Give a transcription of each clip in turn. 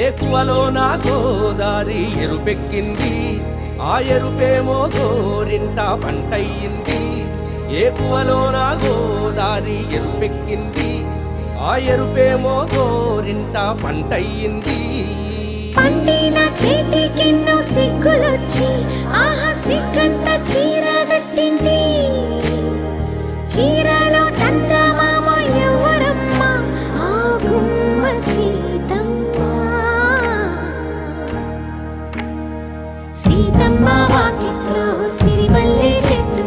ఏకువలో నా గోదారి ఎరుపెక్కింది, ఆ ఎరుపేమో గోరింట పంటయ్యింది. ఏకువలో నా గోదారి ఎరుపెక్కింది, ఆ ఎరుపేమో గోరింట పంటయ్యింది. పండిన చేతికెన్నో సిగ్గులొచ్చి ఆహా సిగ్గంత చీర కట్టింది. చీరలో చందమామ ఎవరమ్మ, ఆ గుమ్మ సీతమ్మ. సీతమ్మ వాకిట్లో సిరిమల్లె చెట్టు,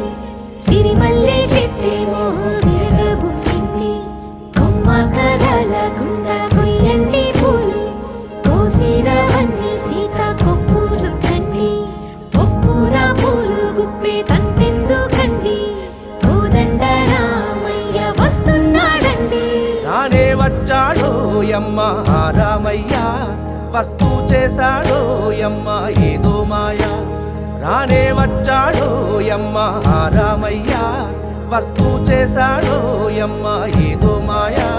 సిరిమల్లె చెట్టేమో విరగబూసింది. కొమ్మ కదలకుండా కొయ్యండి పూలు, కోసిరవన్నీ సీత కొప్పు చుట్టండి. కొప్పున పూలు గుప్పే తంతెందుకండి, కోదండ రామయ్య వస్తున్నాడండి. రానే వచ్చాడో యమ్మ రామయ్య, వస్తూ చేశాడో యమ్మ ఏదో మాయా. రానే వచ్చాడో యమ్మ రామయ్య, వస్తూ చేశాడో యమ్మ ఏదో మాయా.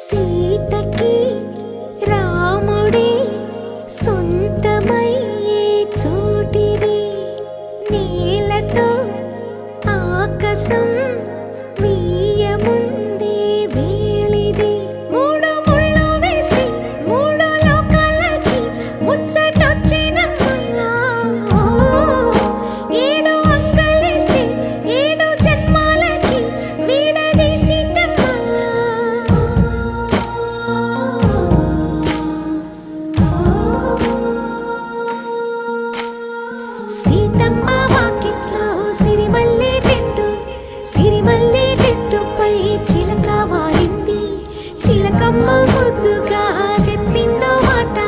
సీతకి రాముడే సొంతమయ్యే చోటిది, నేలతో ఆకాశం వీయముందే వేళిది. మూడు ముళ్ళు వేస్తే మూడు లోకాలకి ముచ్చటొచ్చినమ్మా. ఏడు అంగలేస్తే ఏడు జన్మాలకి వీడదీసిద్దమ్మా. సీతమ్మ వాకిట్లో సిరిమల్లె చెట్టు, సిరిమల్లె చెట్టుపై చిలక వాలింది. చిలకమ్మ ముద్దుగా చెప్పిందో మాట,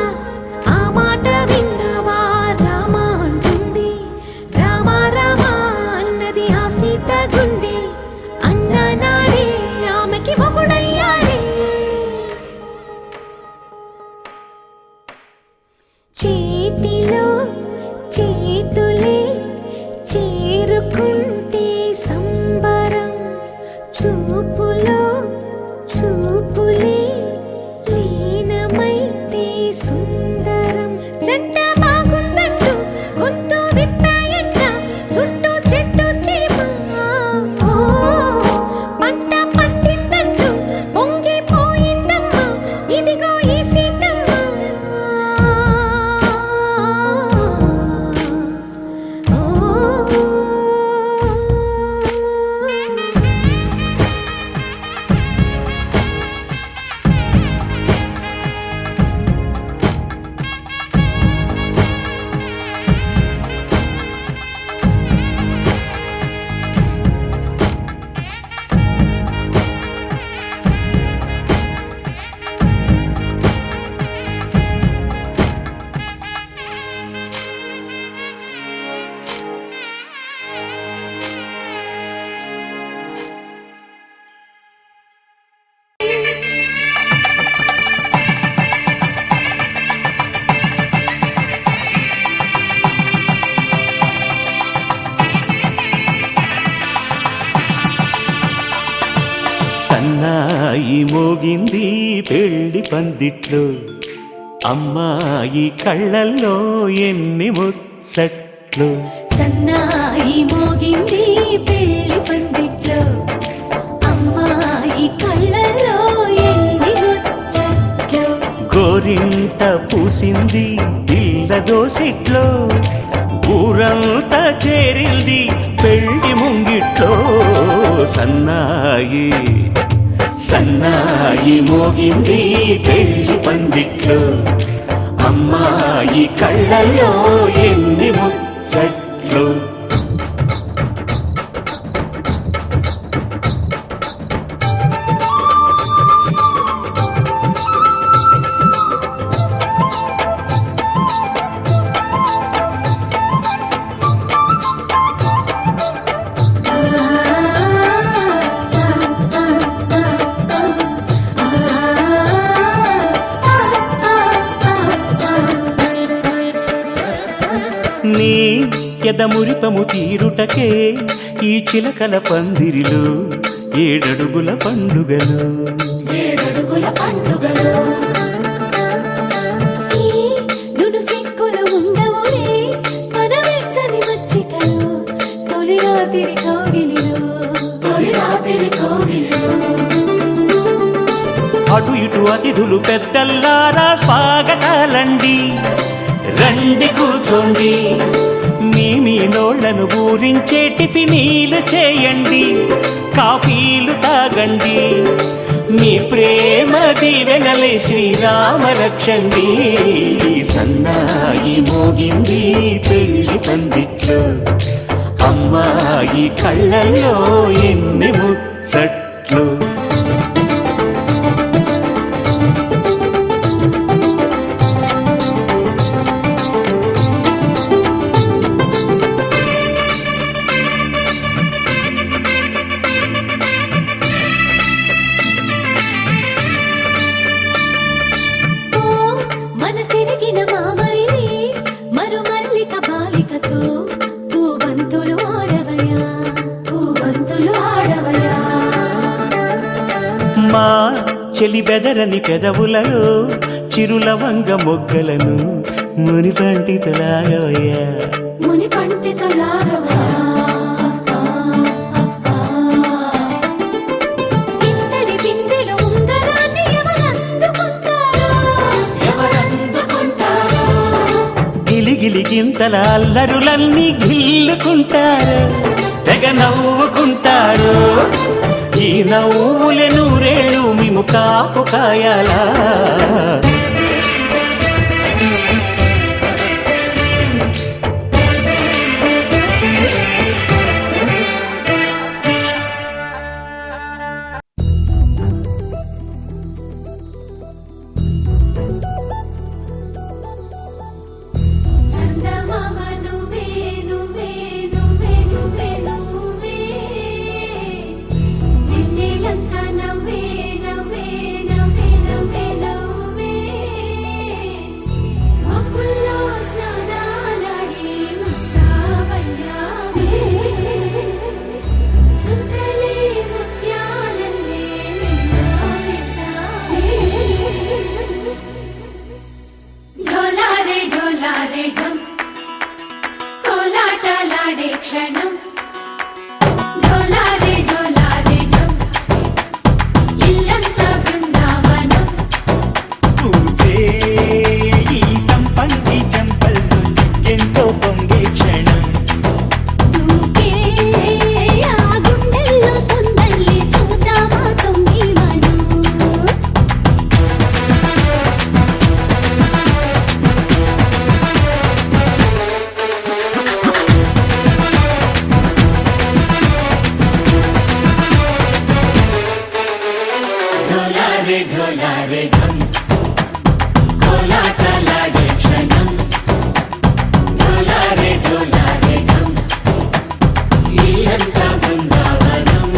ఆ మాట విన్నవా రామ అంటుంది. రామ రామ అన్నది ఆ సీత గుండె, అన్న నాడే ఆమెకి మొగుడయ్యాడే. చేతిలో చేతులే చేరుకుంటే సంబరం, చూపులో చూపులే లీనమైతే సుందరం. జంట బాగుందంటూ గొంతు విప్పాయంట చుట్టూ చెట్టు చీమ. పంట పండిందంటూ పొంగిపోయిందమ్మా, ఇదిగో ఈ సీతమ్మ. సన్నాయి మోగింది పెళ్లి పందిట్లో, అమ్మాయి కళ్ళల్లో ఎన్ని ముచ్చట్లు. సన్నాయి మోగింది పెళ్లి పందిట్లో, అమ్మాయి కళ్ళల్లో ఎన్ని ముచ్చట్లు. గోరింట పూసింది పిల్ల దోసిట్లో, ఊరంతా చేరింది పెళ్లి ముంగిట్లో. సన్నాయి సన్నాయి మోగింది పెళ్లి పందిట్లో, అమ్మాయి కళ్ళల్లో ఎన్ని ముచ్చట్లు. నీ ఎదమురిపము తీరుటకే ఈ చిలకల పందిరిలో ఏడడుగుల పండుగలు ఏడడుగుల పండుగలు ఈ నును సిక్కులు ఉండవులే తన వెచ్చని మచ్చికలు తొలి రాత్రి కోగిలిలో అటు ఇటు అతిథులు పెద్దల్లారా స్వాగతాలండి రండి కూర్చోండి మీ నోళ్లను ఊరించే టిఫినీలు చేయండి కాఫీలు తాగండి మీ ప్రేమ దీవెనలే శ్రీరామ రక్షండి సన్నాయి మోగింది పెళ్లి పందిట్లో అమ్మాయి కళ్ళల్లో ఎన్ని ముచ్చట్లు మనసిరిగిన మామరిది మరుమల్లిక బాలికతో పూబంతులు ఆడవయా మా చెలి బెదరని పెదవులలో చిరులవంగ మొగ్గలను మునిపంటితో లాగవయ్యా ఇంతటి బిందెలో ఉంగరాన్ని ఎవరందుకుంటారో గిలిగిలి గింతల అల్లరులన్నీ గిల్లుకుంటారు తెగ నవ్వుకుంటారు ఈ నవ్వులే నూరేళ్ళు మేము కాపు కాయాలా చందమామ నువ్వే నిన్నేలంతా నవ్వే మబ్బుల్లో స్నానాలాడి ముస్తాబయ్యావే చుక్కలే ముత్యాలల్లే మిన్నావేశావే ఢోలారే ఢం కోలాటలాడే క్షణం ఢోలారే ఢం ఇల్లంతా బృందావనం పూసే ఈ సంపంగి చంపల్లో సిగ్గెంతో పొంగే క్షణం దూకే ఆ గుండెల్లో తొందల్లి చూద్దామా తొంగి మనం ఢోలారే ఢం కోలాటలాడే క్షణం ఢోలారే ఢం ఇల్లంతా బృందావనం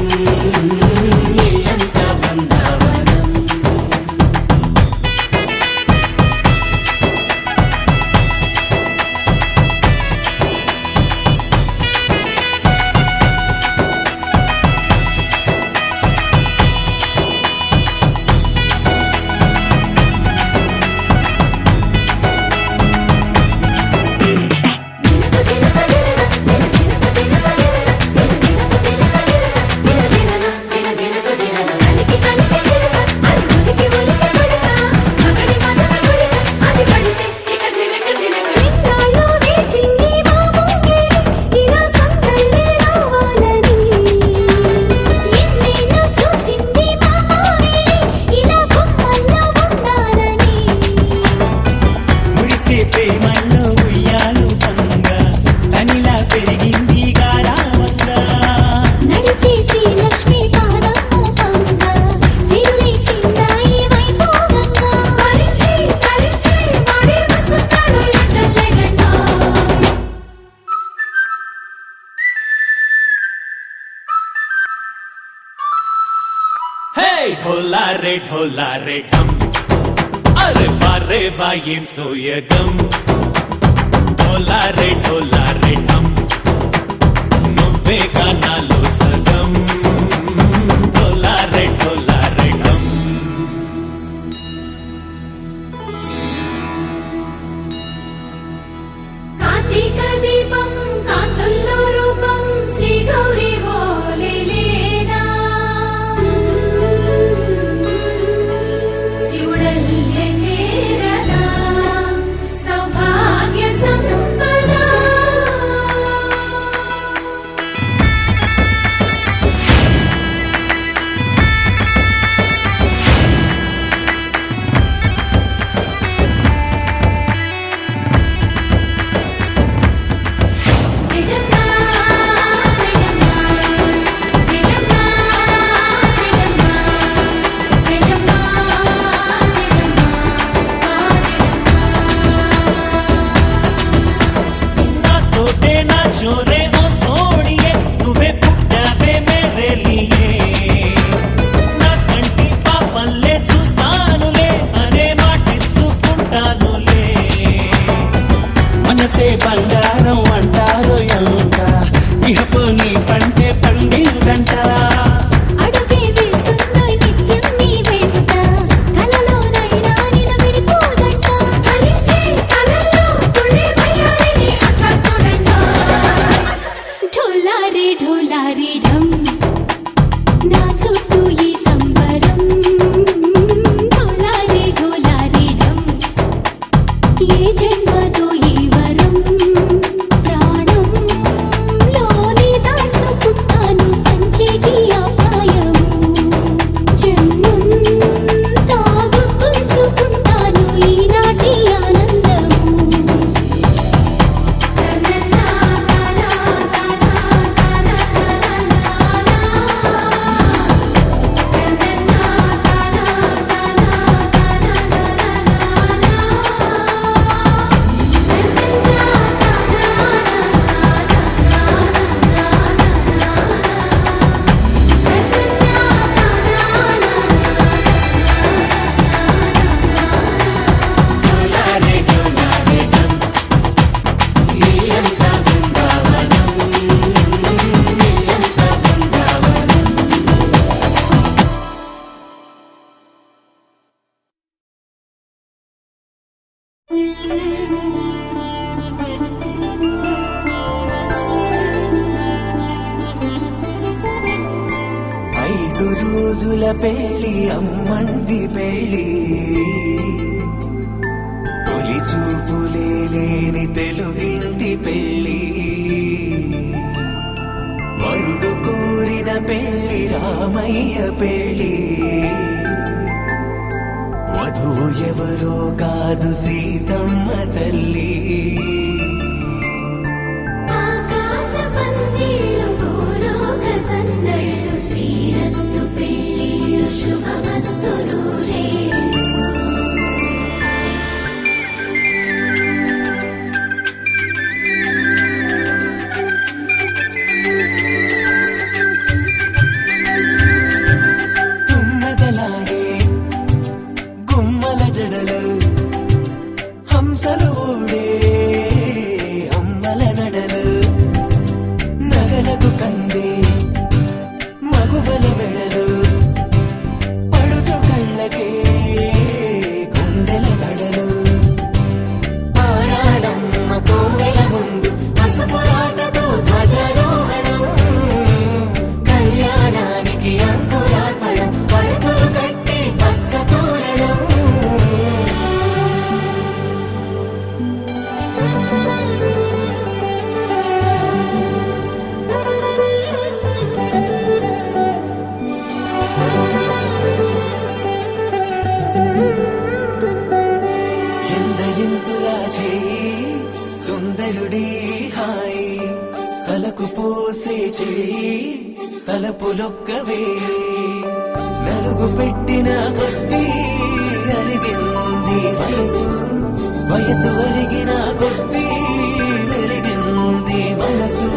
ढोला रे ढम अरे वारे वाइन सोयगम ढोला रे ढम నువ్వే గానాలో సగం డోలారే డోలారే డమ్ కార్తీక దీపం కాంతుల్లో రూపం శ్రీ గౌరీ ఓలేనా శివుడల్లే చేరదా సౌభాగ్య సంపద నాతోటే నా చోరే ఓ సోడియే నువ్వే పుట్టావే మేరే లియే నా కంటి పాపల్లే చూస్తానులే అనే మాటిచ్చుకుంటానులే మనసే బంగారం అంటారు ఎంత ఇహపు నీ పంటే పండిందంట అడుగే వేస్తుందో నిత్యం నీ వెంట కలలోనైనా నిన్ను విడిపోదంట ఫలించే కలల్లో తుళ్ళే వయ్యారిని అక్క చూడంట ఢోలారే ఢోలారే ఢమ్ నా చుట్టూ ఈ సంబరం ఢోలారే ఢోలారే ఢమ్ ఏ జన్మతో ఈ వరం ప్రాణం లోనే దాచుకుంటాను పంచేటి అపాయము జన్మం తాగుతుంచుకుంటాను ఈనాటి ఆనందము ఐదు రోజుల పెళ్లి అమ్మంది పెళ్లి తొలి చూపులే లేని తెలుగింటి పెళ్లి వరుడు కోరిన పెళ్లి రామయ్య పెళ్లి వధువు ఎవరో కాదు సీతమ్మ తల్లి ఆకాశ పందిళ్ళు భూలోక సందళ్ళు శ్రీరస్తు పెళ్ళిళ్ళు శుభమస్తు నూరేళ్ళు తుమ్మెదలాడే గుమ్మల జడలు హంసలు ఊడే అమ్మల నడలు నగలకు కందే మగువల మెడలు పడుతు కళ్ళకే గుండెల దడలు ఆరాడమ్మ కోవెల ముందు పసుపురాటతో ధ్వజారోహణం కళ్యాణానికి అంకురార్పణం పడుతులు కట్టి పచ్చ తోరణం ఎందరింతులా చేయి సుందరుడి హాయి తలకు పోసే చేయి తలపులొక్కవే నలుగు పెట్టిన కొద్దీ అరిగింది వయసు వయసు అరిగిన కొద్దీ పెరిగింది మనసు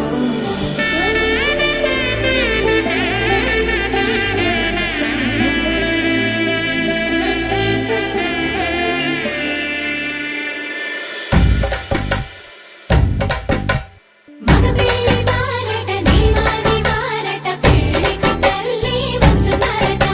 మగ పెళ్ళి వారట నీవాని వారట పెళ్ళికి తల్లి వస్తున్నారట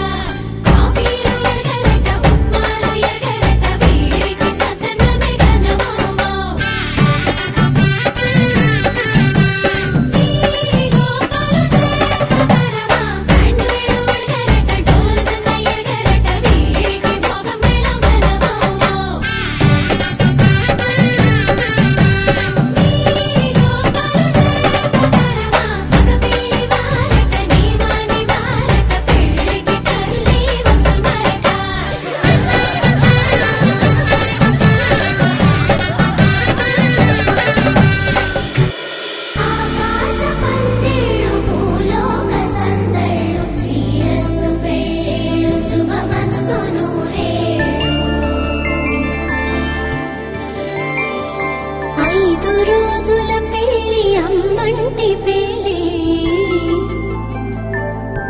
తెలుగింటి పెళ్ళి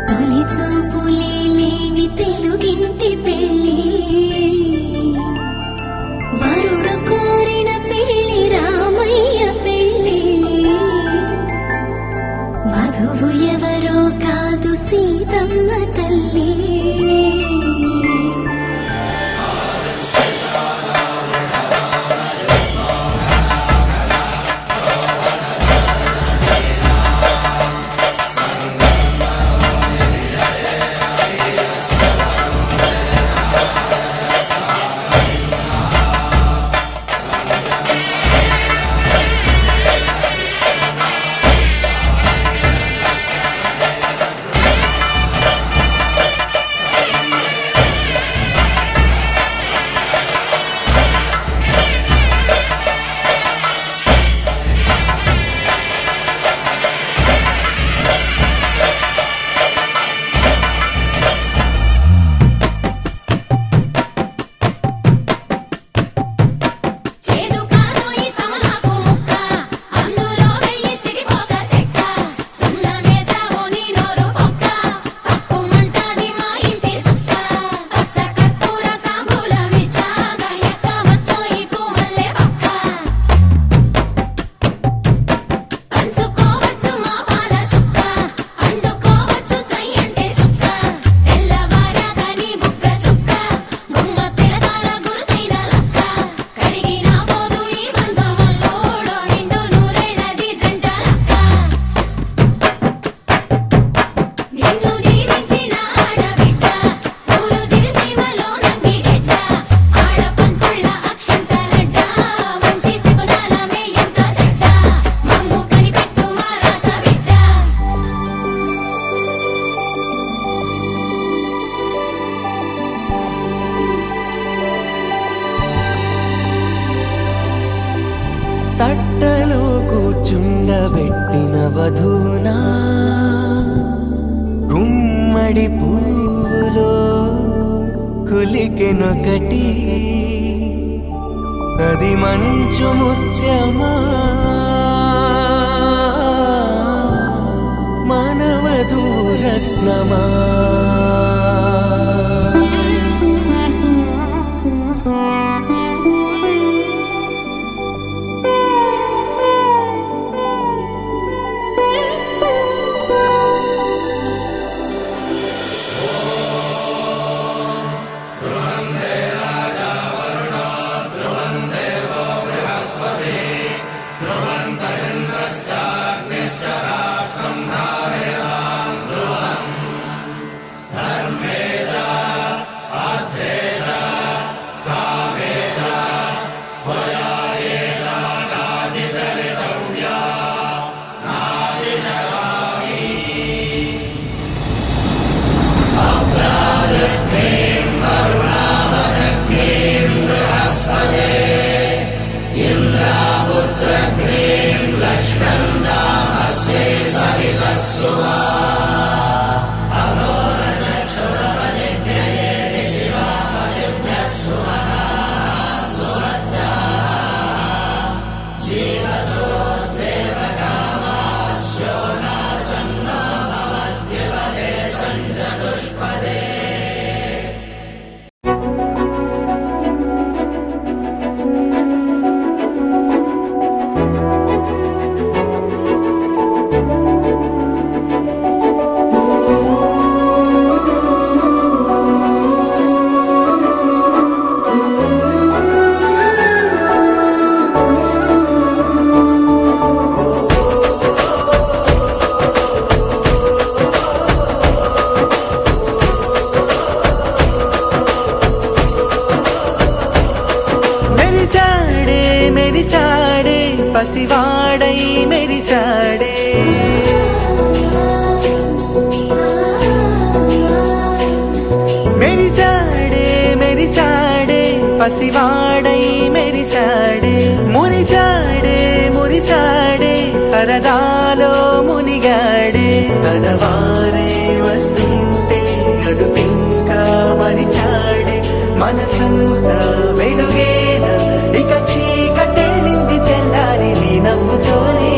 తొలి చూపులే లేని తెలుగింటి పెళ్ళి వరుడు కోరిన పెళ్ళి రామయ్య పెళ్ళి వధువు ఎవరో కాదు సీతమ్మ తల్లి తట్టలో కూర్చుండబెట్టిన వధూనా గుమ్మడి పువ్వులో కులికెనొకటి అది మంచు ముత్యమా మానవధూరత్నమా పసివాడై మెరిసాడే మెరిసాడే మెరిసాడే పసివాడై మెరిసాడే మురిసాడే మురిసాడే సరదాలో మునిగాడే తనవారే వస్తుంటే అడుపింకా మరిచాడే మనసంతా వెలుగేనా ఇక చీకటెళ్ళింది తెల్లారి నీ నవ్వుతోనే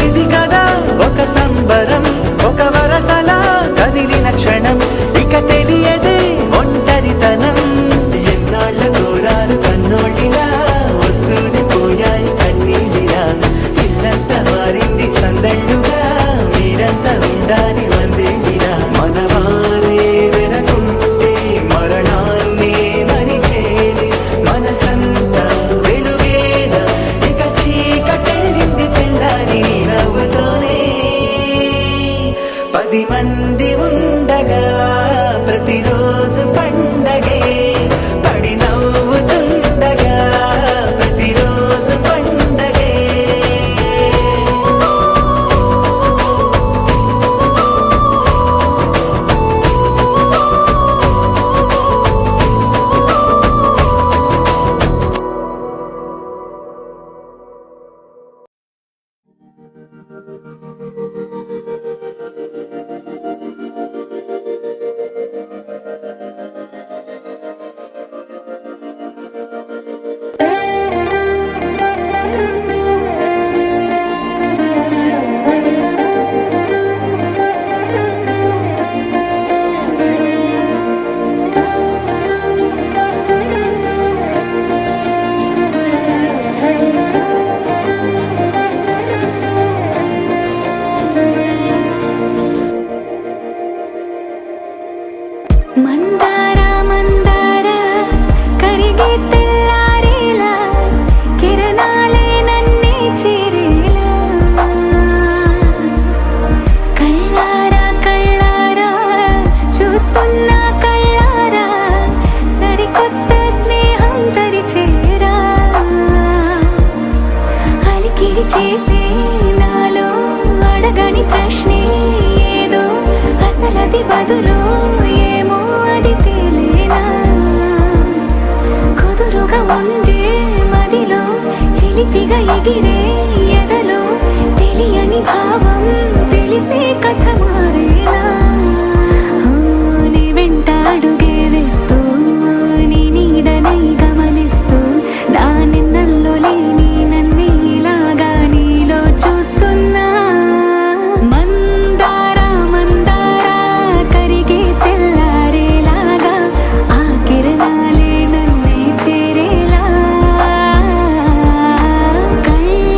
ఇది కదా ఒక సంబరం, ఒక వరసలా కదిలిన క్షణం, ఇక తెలియదే ఒంటరితనం. ఎన్నాళ్ళ దూరాలు కన్నోళ్ళిలా వస్తూనే పోయాయి కన్నీళ్ళిలా. ఇల్లంతా మారింది సందళ్ళుగా, మీరంతా ఉండాలి వందేళ్ళిలా. మనవారే వెనకుంటే మరణాన్నే మరిచేది మనసంతా వెలుగేనా, ఇక చీకటెళ్ళింది తెల్లారి నీ నవ్వుతోనే. 10 మంది ఉండగా ప్రతిరోజు పండగే, పడి నవ్వుతుండగా ప్రతిరోజు పండగే. మందార మందార కరిగే తెల్లారేలా, కిరణాలే నన్నే చేరేలా. కళ్ళారా కళ్ళారా చూస్తున్నా కళ్ళారా, సరికొత్త స్నేహం తరిచేరా. అలికిడి చేసే నాలో అడగని ప్రశ్నే ఏదో, అసలది బదులు ఏమో అది తేలేనా. కుదురుగా ఉండే మదిలో చిలిపిగా ఎగిరే ఎదలో, తెలియని భావం తెలిసే కథ మారేనా. నీ వెంట అడుగే వేస్తూ, నీ నీడనై గమనిస్తూ, నా నిన్నల్లో లేని నన్నే ఇలాగా నీలో చూస్తున్నా. మందార మందార కరిగే తెల్లారేలాగా, ఆ కిరణాలే నన్నే చేరేలా. కళ్ళారా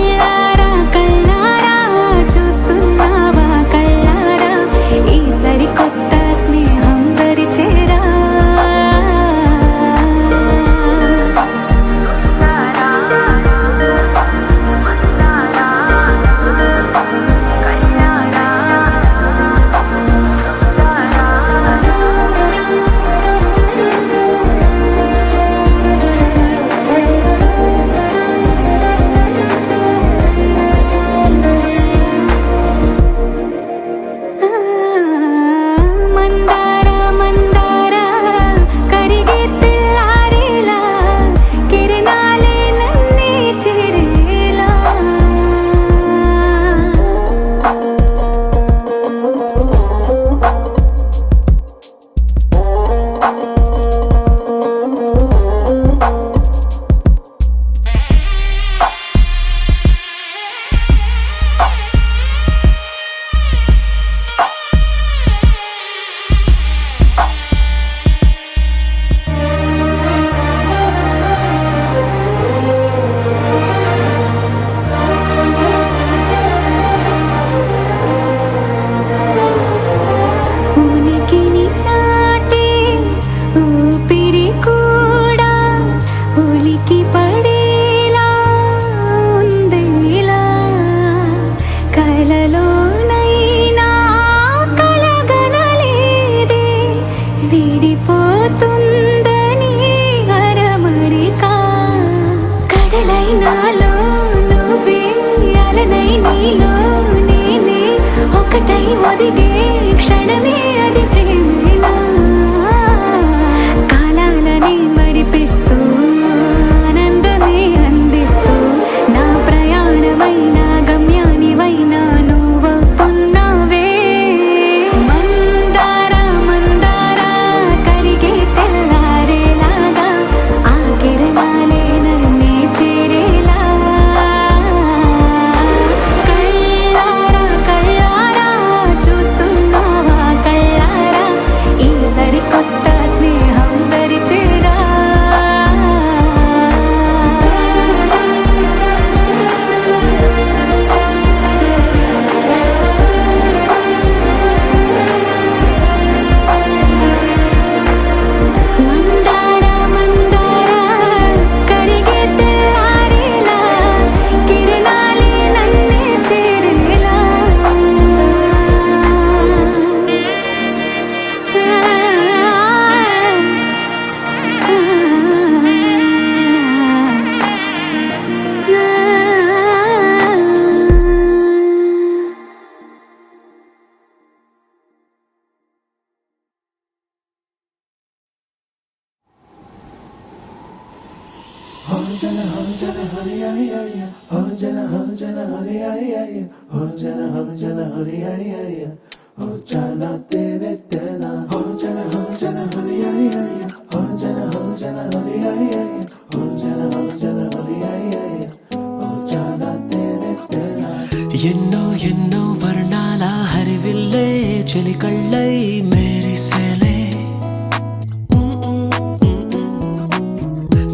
ఎన్నో ఎన్నో వర్ణాల హరివిల్లే చెలికళ్ళై మేరిసేలే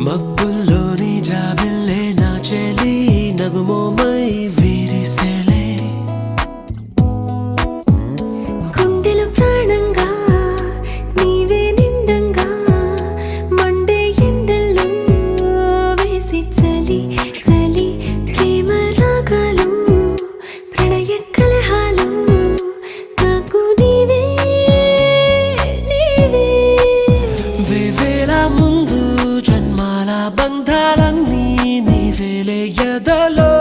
మబ్బుల్లోని జాబిల్లే నా చెలి నగుమోమై వీరిసేలే గుండెలో ప్రాణంగా నీవే నిండంగా మండే ఎండల్లో వేసి చలి చలి ప్రేమ రాగాలు ప్రణయ కలహాలు నాకు నీవే నీవే వేవేల ముందు జన్మాల బంధాలన్నీ నీవేలే ఎదలో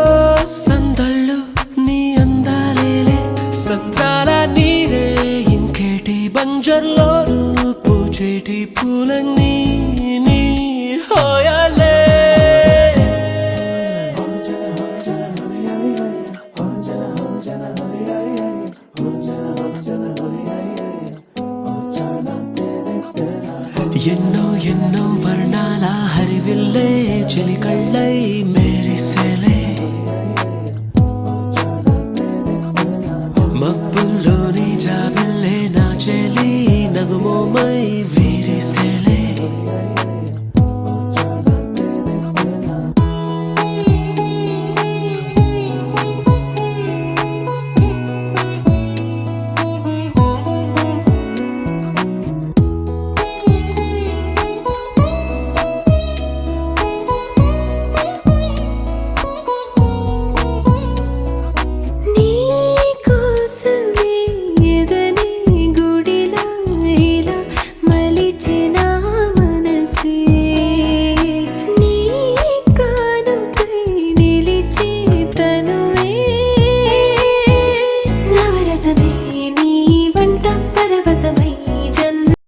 సందళ్ళు నీ అందాలేలే సంద్రాల నీరే ఇంకేటి బంజర్లో పూచేటి పూలన్నీ నీ హోయాలే ఎన్నో ఎన్నో వర్ణాల హరివిల్లే చెలికళ్ళై